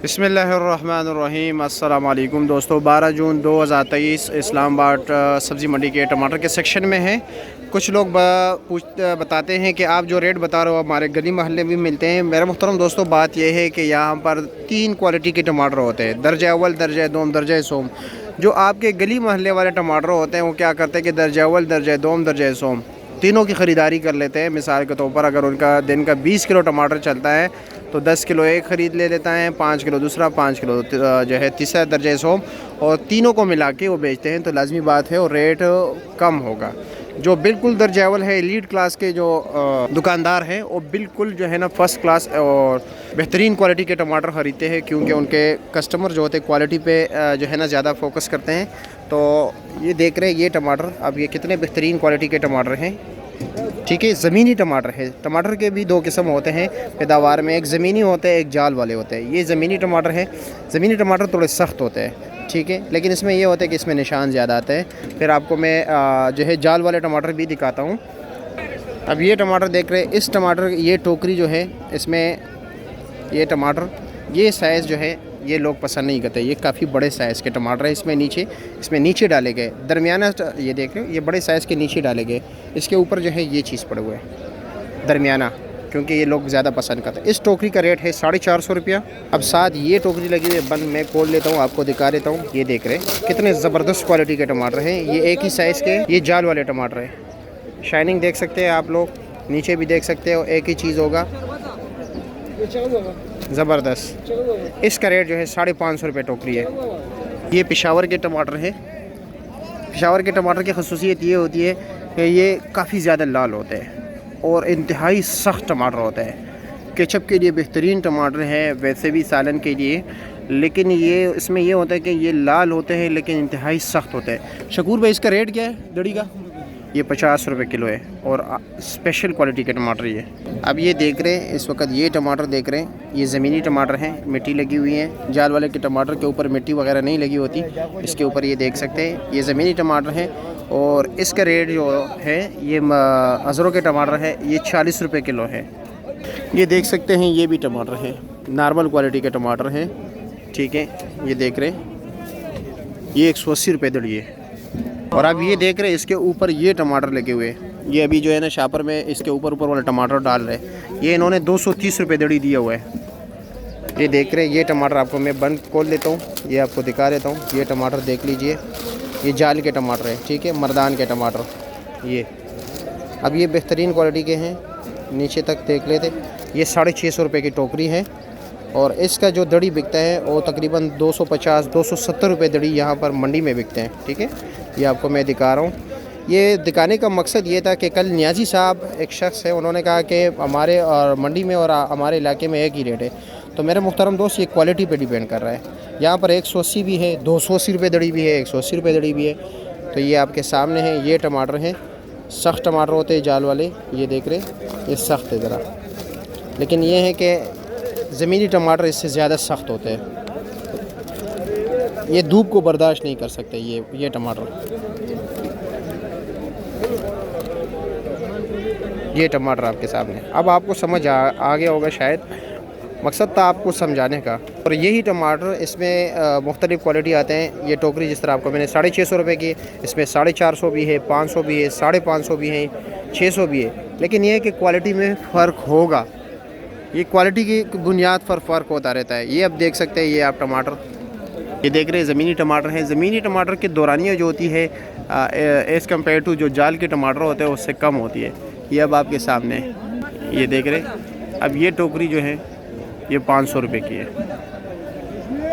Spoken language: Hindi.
बिस्मिल्लाहिर्रहमानिर्रहीम। अस्सलाम वालेकुम दोस्तों, 12 जून 2023 इस्लामाबाद सब्ज़ी मंडी के टमाटर के सेक्शन में है। कुछ लोग बताते हैं कि आप जो रेट बता रहे हो हमारे गली मोहल्ले में मिलते हैं। मेरा मुहतरम दोस्तों, बात यह है कि यहाँ पर 3 क्वालिटी के टमाटर होते हैं, दर्जा अव्वल, दर्जा दोम, दर्जा सोम। जो आपके गली मोहल्ले वाले टमाटर होते हैं वो क्या करते हैं कि दर्जा अव्वल, दर्जा दोम, दर्जा सोम तीनों की ख़रीदारी कर लेते हैं। मिसाल के तौर पर अगर उनका दिन का 20 किलो टमाटर चलता है तो 10 किलो एक ख़रीद ले लेता है, 5 किलो दूसरा, 5 किलो जो है तीसरा दर्जा सोम, और तीनों को मिला के वो बेचते हैं। तो लाजमी बात है और रेट कम होगा। जो बिल्कुल दर्जा अव्वल है, एलीट क्लास के जो दुकानदार हैं वो बिल्कुल जो है ना फ़र्स्ट क्लास और बेहतरीन क्वालिटी के टमाटर ख़रीदते हैं, क्योंकि उनके कस्टमर जो होते हैं क्वालिटी पे जो है ना ज़्यादा फोकस करते हैं। तो ये देख रहे हैं ये टमाटर, अब ये कितने बेहतरीन क्वालिटी के टमाटर हैं। ठीक है, ज़मीनी टमाटर है। टमाटर के भी 2 किस्म होते हैं पैदावार में, एक ज़मीनी होते हैं, एक जाल वाले होते हैं। ये ज़मीनी टमाटर है। ज़मीनी टमाटर थोड़े सख्त होते हैं, ठीक है, लेकिन इसमें ये होता है कि इसमें निशान ज़्यादा आते हैं। फिर आपको मैं जो है जाल वाले टमाटर भी दिखाता हूँ। अब ये टमाटर देख रहे हैं, इस टमाटर ये टोकरी जो है इसमें ये टमाटर, ये साइज़ जो है ये लोग पसंद नहीं करते। ये काफ़ी बड़े साइज़ के टमाटर है। इसमें नीचे डाले गए दरमियाना, ये देख रहे हो, ये बड़े साइज़ के नीचे डाले गए। इसके ऊपर जो है ये चीज़ पड़े हुए है दरमियाना, क्योंकि ये लोग ज़्यादा पसंद करते हैं। इस टोकरी का रेट है 450 रुपया। अब साथ ये टोकरी लगी हुई है, बंद मैं खोल लेता हूँ, आपको दिखा देता हूँ। ये देख रहे हैं कितने ज़बरदस्त क्वालिटी के टमाटर हैं। ये एक ही साइज़ के, ये जाल वाले टमाटर है। शाइनिंग देख सकते हैं आप लोग, नीचे भी देख सकते हो, एक ही चीज़ होगा, ज़बरदस्त। इसका रेट जो है 550 रुपये टोकरी है। ये पेशावर के टमाटर है। पेशावर के टमाटर की खसूसियत ये होती है कि ये काफ़ी ज़्यादा लाल होते हैं और इंतहाई सख्त टमाटर होता है। केचप के लिए बेहतरीन टमाटर है, वैसे भी सालन के लिए, लेकिन ये इसमें ये होता है कि ये लाल होते हैं लेकिन इंतहाई सख्त होते हैं। शकूर भाई, इसका रेट क्या है दड़ी का? ये 50 रुपये किलो है और स्पेशल क्वालिटी के टमाटर ये। अब ये देख रहे हैं इस वक्त ये टमाटर देख रहे हैं, ये ज़मीनी टमाटर हैं, मिट्टी लगी हुई है। जाल वाले के टमाटर के ऊपर मिट्टी वगैरह नहीं लगी होती, इसके ऊपर ये देख सकते हैं ये ज़मीनी टमाटर हैं। और इसका रेट जो है ये अज़रों के टमाटर है, ये 40 रुपये किलो है। ये देख सकते हैं ये भी टमाटर है, नॉर्मल क्वालिटी के टमाटर हैं, ठीक है। ये देख रहे हैं ये 180 रुपये दड़ी है। और अब ये देख रहे हैं इसके ऊपर ये टमाटर लगे हुए हैं। ये अभी जो है ना शापर में इसके ऊपर वाला टमाटर डाल रहे हैं। ये इन्होंने 230 रुपये दड़ी दिया हुआ है। ये देख रहे हैं ये टमाटर, आपको मैं बंद खोल लेता हूँ, ये आपको दिखा देता हूँ। ये टमाटर देख लीजिए, ये जाल के टमाटर है, ठीक है, मर्दान के टमाटर। ये अब ये बेहतरीन क्वालिटी के हैं, नीचे तक देख लेते। ये 650 रुपये की टोकरी है और इसका जो दड़ी बिकता है वो तकरीबन 250-270 रुपये दड़ी यहाँ पर मंडी में बिकते हैं, ठीक है। ये आपको मैं दिखा रहा हूँ। ये दिखाने का मकसद ये था कि कल नियाजी साहब एक शख्स है, उन्होंने कहा कि हमारे और मंडी में और हमारे इलाके में एक ही रेट है। तो मेरे मुहतरम दोस्त, ये क्वालिटी पे डिपेंड कर रहा है। यहाँ पर 180 भी है, 280 रुपये दड़ी भी है, 180 रुपये दड़ी भी है। तो ये आपके सामने है, ये टमाटर हैं, सख्त टमाटर होते हैं जाल वाले। ये देख रहे ये सख्त है ज़रा, लेकिन ये है कि ज़मीनी टमाटर इससे ज़्यादा सख्त होते हैं, ये धूप को बर्दाश्त नहीं कर सकते। ये टमाटर, ये टमाटर आपके सामने। अब आपको समझ आ गया होगा शायद, मकसद था आपको समझाने का। और यही टमाटर इसमें मुख्तलिफ़ क्वालिटी आते हैं। ये टोकरी जिस तरह आपको मैंने 650 रुपये की, इसमें 450 भी है, 500 भी है, 550 भी है, 600 भी है। लेकिन ये है कि क्वालिटी में फ़र्क होगा, ये क्वालिटी की बुनियाद पर फ़र्क होता रहता है। ये आप देख सकते हैं, ये आप टमाटर ये देख रहे हैं ज़मीनी टमाटर हैं। ज़मीनी टमाटर की दौरानियाँ जो होती है एज़ कम्पेयर टू जो जाल के टमाटर होते हैं उससे कम होती है। ये अब आपके सामने ये देख रहे हैं। अब ये टोकरी जो है ये 500 रुपये की है।